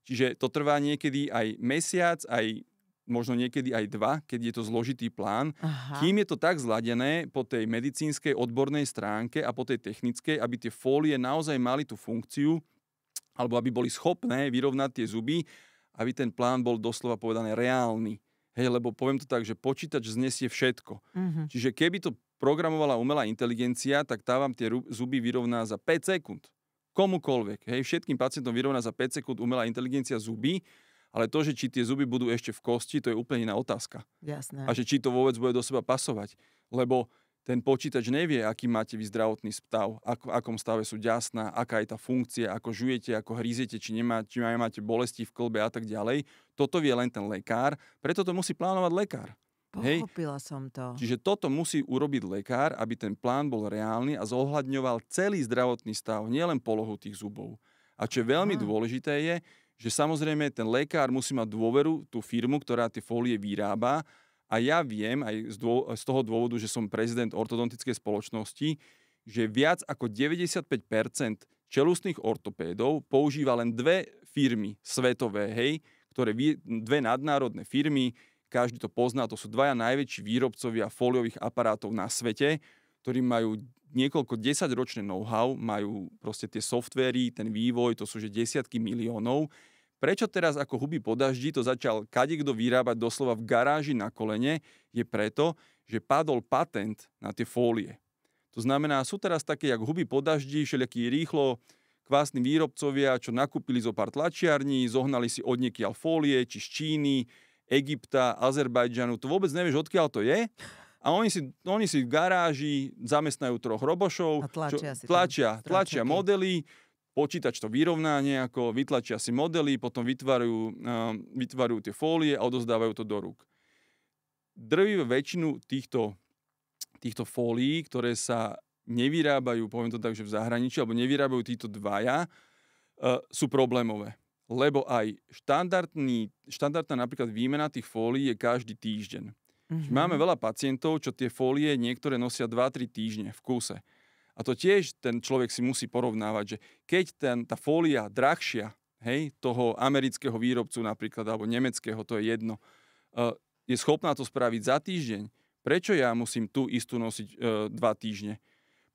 Čiže to trvá niekedy aj mesiac, aj možno niekedy aj 2, keď je to zložitý plán. Aha. Kým je to tak zladené po tej medicínskej odbornej stránke a po tej technickej, aby tie fólie naozaj mali tú funkciu, alebo aby boli schopné vyrovnať tie zuby, aby ten plán bol doslova povedané reálny. Hej, lebo poviem to tak, že počítač znesie všetko. Čiže keby to programovala umelá inteligencia, tak tá vám tie zuby vyrovná za 5 sekúnd. Komukoľvek. Hej, všetkým pacientom vyrovná za 5 sekúnd umelá inteligencia zuby, ale to, že či tie zuby budú ešte v kosti, to je úplne iná otázka. Jasné. A že či to vôbec bude do seba pasovať. Lebo ten počítač nevie, aký máte vy zdravotný stav, v akom stave sú ďasná, aká je tá funkcia, ako žujete, ako hrízete, či nemáte bolesti v klbe a tak ďalej. Toto vie len ten lekár, preto to musí plánovať lekár. Pochopila som to. Čiže toto musí urobiť lekár, aby ten plán bol reálny a zohľadňoval celý zdravotný stav, nielen polohu tých zubov. A čo je veľmi dôležité je, že samozrejme ten lekár musí mať dôveru tú firmu, ktorá tie fólie vyrába. A ja viem aj z toho dôvodu, že som prezident ortodontickej spoločnosti, že viac ako 95% čeľustných ortopédov používa len 2 firmy svetové, hej, ktoré 2 nadnárodné firmy, každý to pozná, to sú 2 najväčší výrobcovia fóliových aparátov na svete, ktorí majú niekoľko 10-ročné know-how, majú proste tie softvéry, ten vývoj, to sú že desiatky miliónov. Prečo teraz ako huby po daždi to začal kadekto vyrábať doslova v garáži na kolene, je preto, že padol patent na tie fólie. To znamená, sú teraz také, jak huby po daždi, všelijakí rýchlo kvásni výrobcovia, čo nakúpili zo pár tlačiarní, zohnali si odniekiaľ fólie, či z Číny, Egypta, Azerbajdžanu, to vôbec nevieš, odkiaľ to je. A oni si v garáži zamestnajú 3 robošov, tlačia modely, počítač to vyrovná nejako, vytlačia si modely, potom vytvarujú tie fólie a odozdávajú to do rúk. Drvivú väčšinu týchto fólií, ktoré sa nevyrábajú, poviem to tak, že v zahraničí, alebo nevyrábajú títo 2, sú problémové. Lebo aj štandardná napríklad výmena tých fólií je každý týždeň. Máme veľa pacientov, čo tie fólie niektoré nosia 2-3 týždne v kúse. A to tiež ten človek si musí porovnávať, že keď tá fólia drahšia, hej, toho amerického výrobcu napríklad, alebo nemeckého, to je jedno, je schopná to spraviť za týždeň, prečo ja musím tú istú nosiť 2 týždne?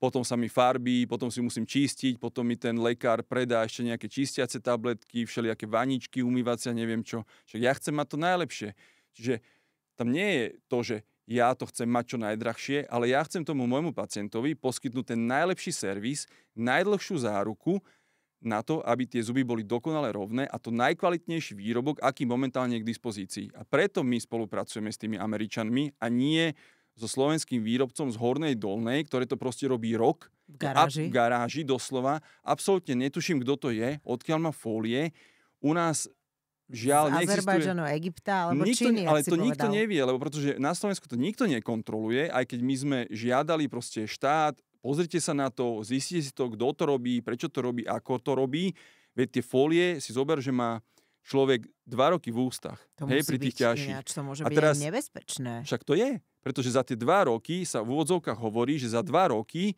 Potom sa mi farbí, potom si musím čistiť, potom mi ten lekár predá ešte nejaké čistiace tabletky, všelijaké vaničky, umývacia, neviem čo. Však ja chcem mať to najlepšie. Čiže tam nie je to, že ja to chcem mať čo najdrahšie, ale ja chcem tomu môjmu pacientovi poskytnúť ten najlepší servis, najdlhšiu záruku na to, aby tie zuby boli dokonale rovné a to najkvalitnejší výrobok, aký momentálne je k dispozícii. A preto my spolupracujeme s tými Američanmi a nie so slovenským výrobcom z Hornej Dolnej, ktoré to proste robí rok. V garáži? V garáži, doslova. Absolútne netuším, kto to je, odkiaľ má fólie. U nás žiaľ, z Azerbajdžanu, Egypta alebo Číny, ale to povedal. Nikto nevie, lebo pretože na Slovensku to nikto nekontroluje, aj keď my sme žiadali proste štát, pozrite sa na to, zistite si to, kto to robí, prečo to robí, ako to robí. Veď tie fólie si zober, že má človek 2 roky v ústach. To hej, musí pri tých ťažších. Ináč, to môže byť teraz, aj nebezpečné. Však to je, pretože za tie 2 roky sa v úvodzovkách hovorí, že za 2 roky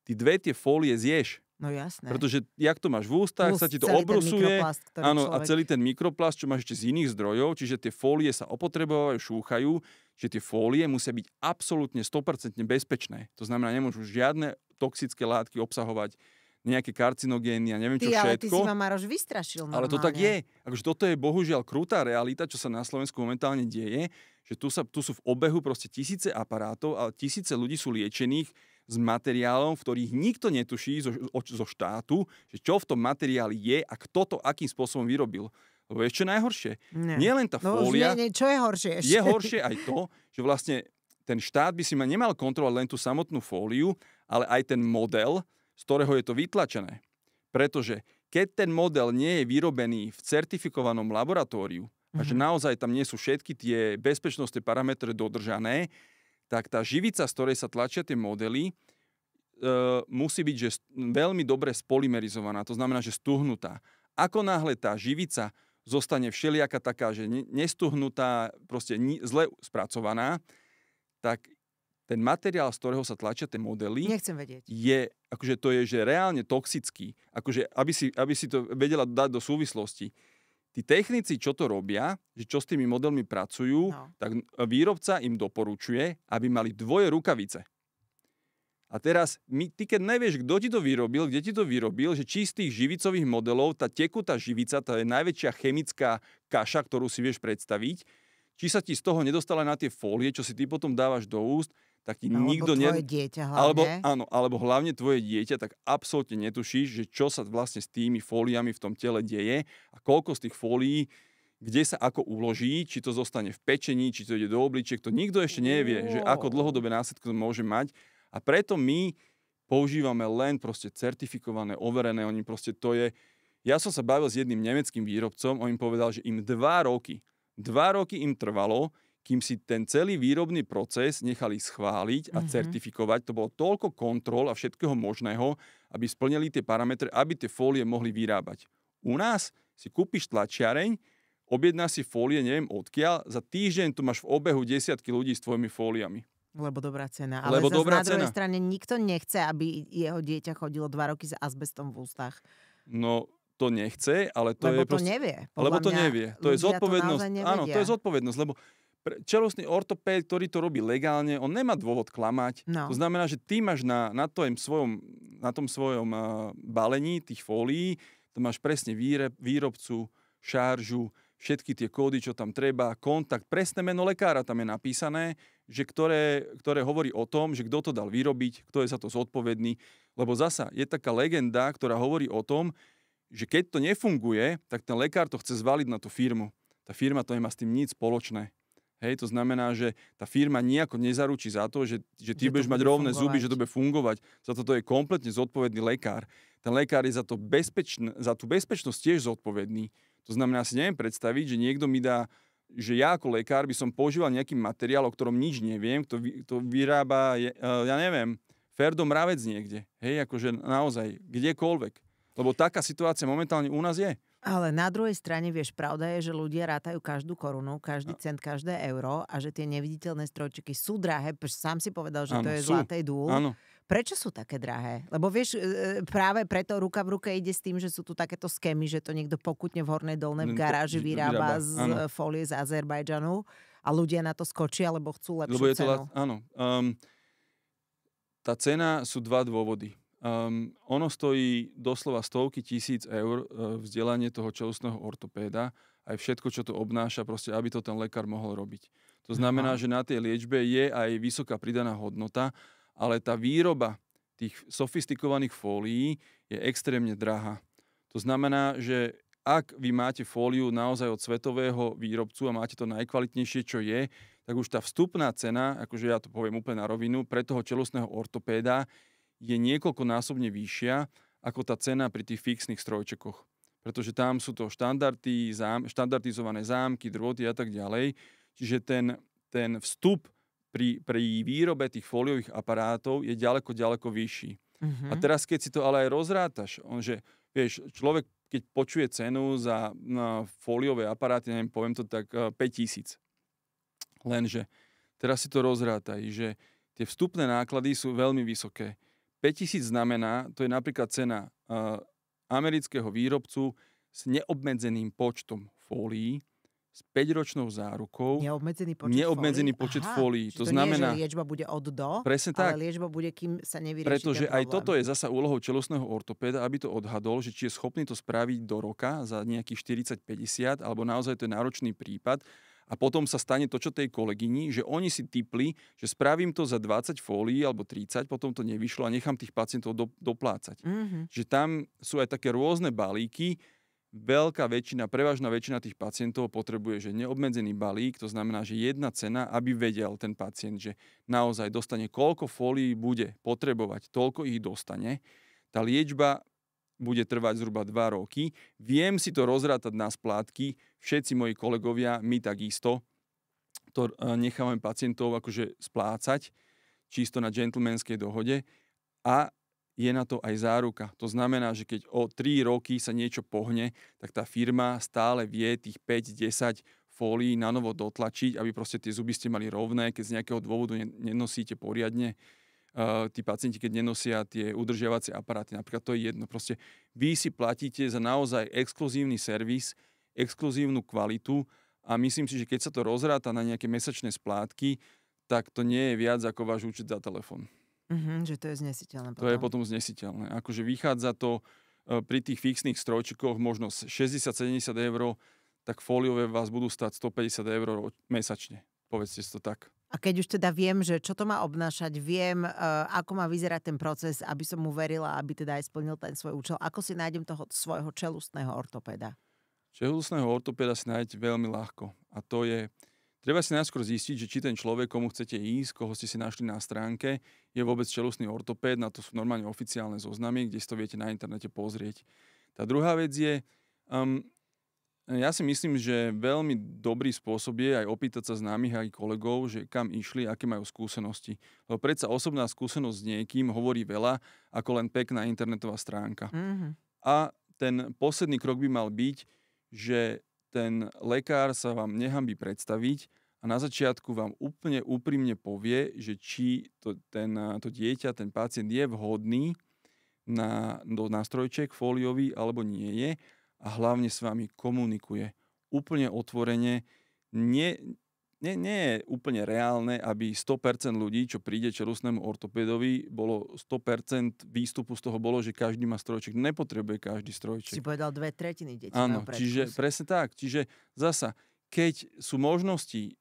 ty 2 tie fólie zješ. No jasné. Pretože jak to máš v ústach, plus sa ti to obrusuje. Áno, človek... a celý ten mikroplast, čo máš ešte z iných zdrojov, čiže tie fólie sa opotrebovajú, šúchajú, že tie fólie musia byť absolútne 100% bezpečné. To znamená, nemôžu žiadne toxické látky obsahovať, nejaké karcinogény a neviem čo ale všetko. ty si ma, Maroš, vystrašil normálne. Ale to tak je. Akože toto je bohužiaľ krutá realita, čo sa na Slovensku momentálne deje, že tu sú v obehu proste tisíce aparátov a tisíce ľudí sú liečených s materiálom, v ktorých nikto netuší zo štátu, že čo v tom materiáli je a kto to akým spôsobom vyrobil. Lebo ešte najhoršie. Nie len tá fólia. Čo je horšie ešte? Je horšie aj to, že vlastne ten štát by si nemal kontrolovať len tú samotnú fóliu, ale aj ten model, z ktorého je to vytlačené. Pretože keď ten model nie je vyrobený v certifikovanom laboratóriu a že naozaj tam nie sú všetky tie bezpečnostné parametre dodržané, tak tá živica, z ktorej sa tlačia tie modely, musí byť že veľmi dobre spolymerizovaná. To znamená, že stuhnutá. Ako náhle tá živica zostane všelijaká taká, že nestuhnutá, proste zle spracovaná, tak ten materiál, z ktorého sa tlačia tie modely, nechcem vedieť. Je, akože to je, že reálne toxický. Akože, aby si to vedela dať do súvislosti. Tí technici, čo to robia, že čo s tými modelmi pracujú, tak výrobca im doporučuje, aby mali dvoje rukavice. A teraz, ty keď nevieš, kto ti to vyrobil, kde ti to vyrobil, že či z tých živicových modelov, tá tekutá živica, tá je najväčšia chemická kaša, ktorú si vieš predstaviť, či sa ti z toho nedostala na tie fólie, čo si ty potom dávaš do úst, tak ti nikto... Alebo tvoje dieťa hlavne. Alebo hlavne tvoje dieťa, tak absolútne netušíš, že čo sa vlastne s tými fóliami v tom tele deje a koľko z tých fólií, kde sa ako uloží, či to zostane v pečení, či to ide do obličiek, to nikto ešte nevie, že ako dlhodobé následky to môže mať. A preto my používame len proste certifikované, overené, oni proste to je... Ja som sa bavil s jedným nemeckým výrobcom, on im povedal, že im 2 roky im trvalo, kým si ten celý výrobný proces nechali schváliť a certifikovať. To bolo toľko kontrol a všetkého možného, aby splnili tie parametre, aby tie fólie mohli vyrábať. U nás si kúpiš tlačiareň, objednáš si fólie, neviem odkiaľ, za týždeň tu máš v obehu desiatky ľudí s tvojimi fóliami. Lebo dobrá cena. Ale na druhej strane nikto nechce, aby jeho dieťa chodilo 2 roky s azbestom v ústach. No, to nechce, ale to lebo je proste... Lebo to nevie. To je zodpovednosť. Áno, to je zodpovednosť, lebo čelostný ortopéd, ktorý to robí legálne, on nemá dôvod klamať. No. To znamená, že ty máš na tom svojom balení tých fólií, to máš presne výrobcu, šaržu, všetky tie kódy, čo tam treba, kontakt, presné meno lekára tam je napísané, že ktoré hovorí o tom, že kto to dal vyrobiť, kto je za to zodpovedný. Lebo zasa je taká legenda, ktorá hovorí o tom, že keď to nefunguje, tak ten lekár to chce zvaliť na tú firmu. Tá firma to nemá s tým nič spoločné. Hej, to znamená, že tá firma nejako nezaručí za to, že ty budeš mať rovné zuby, že to bude fungovať. Za to je kompletne zodpovedný lekár. Ten lekár je za tú bezpečnosť tiež zodpovedný. To znamená, si neviem predstaviť, že niekto mi dá, že ja ako lekár by som používal nejaký materiál, o ktorom nič neviem, to vyrába, ja neviem, Ferdo Mravec niekde. Hej, akože naozaj, kdekoľvek. Lebo taká situácia momentálne u nás je. Ale na druhej strane, vieš, pravda je, že ľudia rátajú každú korunu, každý cent, každé euro a že tie neviditeľné strojčeky sú drahé. Sám si povedal, že to je zlatý dúl. Áno. Prečo sú také drahé? Lebo vieš, práve preto ruka v ruke ide s tým, že sú tu takéto skémy, že to niekto pokutne v Hornej Dolnej v garáži vyrába z fólie z Azerbajdžanu a ľudia na to skočia, lebo chcú lepšiu cenu. Áno. Tá cena sú 2 dôvody. Ono stojí doslova stovky tisíc eur vzdelanie toho čelustného ortopéda aj všetko, čo to obnáša, proste, aby to ten lekár mohol robiť. To znamená, že na tej liečbe je aj vysoká pridaná hodnota, ale tá výroba tých sofistikovaných fólií je extrémne drahá. To znamená, že ak vy máte fóliu naozaj od svetového výrobcu a máte to najkvalitnejšie, čo je, tak už tá vstupná cena, akože ja to poviem úplne na rovinu, pre toho čelustného ortopéda je niekoľkonásobne vyššia ako tá cena pri tých fixných strojčekoch. Pretože tam sú to štandardizované zámky, drôty a tak ďalej. Čiže ten vstup pri výrobe tých fóliových aparátov je ďaleko vyšší. A teraz, keď si to ale aj rozrátaš, že vieš, človek, keď počuje cenu za fóliové aparáty, neviem, poviem to tak, 5 000. Lenže teraz si to rozrátaj, že tie vstupné náklady sú veľmi vysoké. 5 000 znamená, to je napríklad cena amerického výrobcu s neobmedzeným počtom fólií, s 5-ročnou zárukou. Neobmedzený počet Aha, fólií. To znamená, nie, že liečba bude od do, presne ale tak. liečba bude, kým sa nevyrieši Pretože ten problém. aj toto je zasa úlohou čelusného ortopéda, aby to odhadol, že či je schopný to spraviť do roka za nejakých 40-50, alebo naozaj to je náročný prípad. A potom sa stane to, čo tej kolegyni, že oni si tipli, že spravím to za 20 fólií alebo 30, potom to nevyšlo a nechám tých pacientov doplácať. Mm-hmm. Že tam sú aj také rôzne balíky. Prevažná väčšina tých pacientov potrebuje, že neobmedzený balík, to znamená, že jedna cena, aby vedel ten pacient, že naozaj dostane koľko fólií bude potrebovať, toľko ich dostane. Tá liečba bude trvať zhruba 2 roky. Viem si to rozrátať na splátky, všetci moji kolegovia, my takisto to nechávame pacientov akože splácať, čisto na gentlemanskej dohode a je na to aj záruka. To znamená, že keď o 3 roky sa niečo pohne, tak tá firma stále vie tých 5-10 fólií na novo dotlačiť, aby proste tie zuby ste mali rovné, keď z nejakého dôvodu nenosíte poriadne. Tí pacienti, keď nenosia tie udržiavacie aparáty, napríklad to je jedno. Proste vy si platíte za naozaj exkluzívny servis, exkluzívnu kvalitu a myslím si, že keď sa to rozráta na nejaké mesačné splátky, tak to nie je viac ako váš účet za telefón. Že to je znesiteľné potom. To je potom znesiteľné. Akože vychádza to pri tých fixných strojčikoch možno 60-70 eur, tak fóliové vás budú stať 150 eur mesačne. Povedzte si to tak. A keď už teda viem, že čo to má obnášať, viem, ako má vyzerať ten proces, aby som mu verila, aby teda aj splnil ten svoj účel, ako si nájdem toho svojho čelustného ortopéda? Čelustného ortopéda si nájdete veľmi ľahko. A to je... Treba si najskôr zistiť, že či ten človek, komu chcete ísť, koho ste si našli na stránke, je vôbec čelustný ortopéd. Na to sú normálne oficiálne zoznamy, kde si to viete na internete pozrieť. Tá druhá vec je, ja si myslím, že veľmi dobrý spôsob je aj opýtať sa známych aj kolegov, že kam išli, aké majú skúsenosti. Lebo predsa osobná skúsenosť s niekým hovorí veľa, ako len pekná internetová stránka. Mm-hmm. A ten posledný krok by mal byť, že ten lekár sa vám nehanbí predstaviť a na začiatku vám úplne úprimne povie, že či to dieťa, ten pacient je vhodný na nástrojček fóliový alebo nie je a hlavne s vami komunikuje. Úplne otvorene. Nie je úplne reálne, aby 100% ľudí, čo príde čelustnému ortopédovi, bolo 100% výstupu z toho bolo, že každý má strojček. Nepotrebuje každý strojček. Si povedal 2/3 detí. Áno, čiže presne tak. Čiže zasa, keď sú možnosti,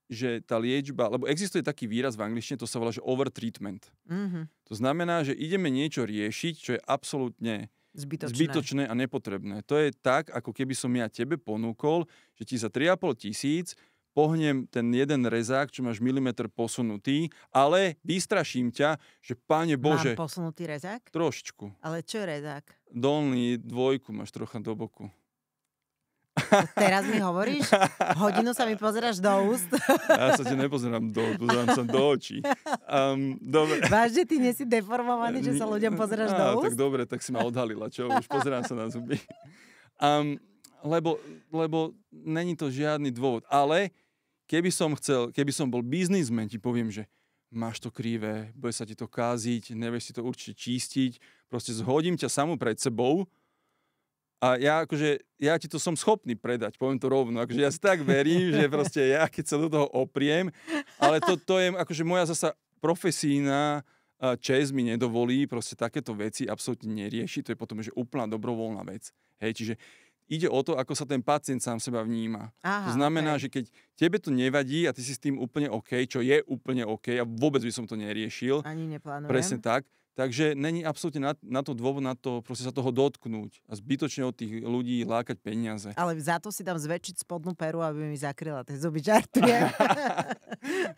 že tá liečba, lebo existuje taký výraz v angličtine, to sa volá, že overtreatment. Mm-hmm. To znamená, že ideme niečo riešiť, čo je absolútne zbytočné a nepotrebné. To je tak, ako keby som ja tebe ponúkol, že ti za 3,5 tisíc pohnem ten jeden rezák, čo máš milimeter posunutý, ale vystraším ťa, že Páne Bože... Mám posunutý rezák? Trošičku. Ale čo je rezák? Dolný 2 máš trocha do boku. Teraz mi hovoríš? Hodinu sa mi pozeráš do úst? Ja sa ti nepozerám do úst, pozerám sa do očí. Dobre. Vážne, ty nie si deformovaný, že sa ľuďom pozeráš do úst? Tak dobre, tak si ma odhalila, čo? Už pozerám sa na zuby. Lebo není to žiadny dôvod. Ale keby som bol biznismen, ti poviem, že máš to krivé, bude sa ti to káziť, nevieš si to určite čistiť, proste zhodím ťa samú pred sebou a ja ti to som schopný predať, poviem to rovno, akože ja si tak verím, že proste ja keď sa do toho opriem, ale to je akože moja zasa profesijná česť mi nedovolí proste takéto veci absolútne nerieši, to je potom že úplná dobrovoľná vec. Hej, čiže ide o to, ako sa ten pacient sám seba vníma. Aha, to znamená, okay. že keď tebe to nevadí a ty si s tým úplne OK, čo je úplne OK a vôbec by som to neriešil. Ani neplánujem. Presne tak. Takže není absolútne na to dôvod na to proste sa toho dotknúť a zbytočne od tých ľudí lákať peniaze. Ale za to si dám zväčšiť spodnú peru, aby mi zakryla tie zuby, žartujem.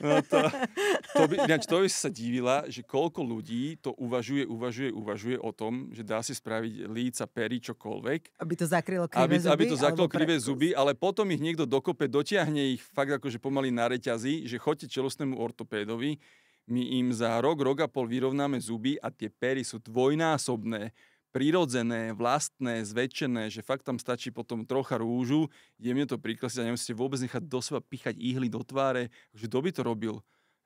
No to by si sa divila, že koľko ľudí to uvažuje o tom, že dá si spraviť líca, pery, čokoľvek. Aby to zakrylo krivé zuby? Aby to zakrylo krivé zuby, ale potom ich niekto dokope, dotiahne ich fakt akože pomaly na reťazi, že choďte čelostnému ortopédovi, my im za rok a pol vyrovnáme zuby a tie pery sú dvojnásobné, prirodzené, vlastné, zväčšené, že fakt tam stačí potom trocha rúžu, jemne to priklasiť a nemusíte vôbec nechať do seba píchať ihly do tváre. Takže kto by to robil?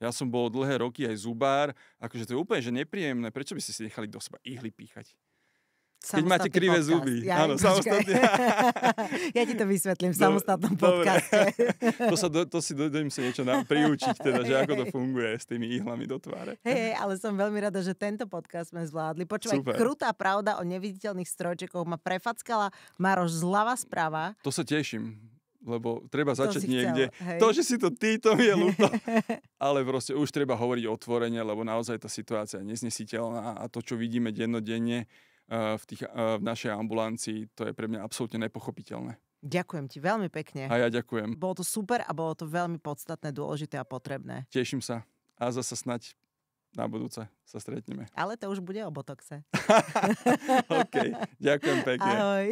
Ja som bol dlhé roky aj zubár, akože to je úplne že nepríjemné. Prečo by ste si nechali do seba ihly píchať? Keď máte krivé podcast. zuby. Ja, Áno, samostatne. Ja ti to vysvetlím v samostatnom podcaste. To si dojdem si niečo priučiť, teda, že ako to funguje s tými ihlami do tváre. Hej, ale som veľmi rada, že tento podcast sme zvládli. Počúvaj, krutá pravda o neviditeľných strojčekoch ma prefackala Maroš zľava správa. To sa teším, lebo treba začať niekde. Chcel, to, že si to ty, to mi je ľúto. Ale proste už treba hovoriť otvorene, lebo naozaj tá situácia je neznesiteľná a to, čo vidíme dennodenne v našej ambulancii, to je pre mňa absolútne nepochopiteľné. Ďakujem ti veľmi pekne. A ja ďakujem. Bolo to super a bolo to veľmi podstatné, dôležité a potrebné. Teším sa a zasa snať na budúce sa stretneme. Ale to už bude o botoxe. OK, ďakujem pekne. Ahoj.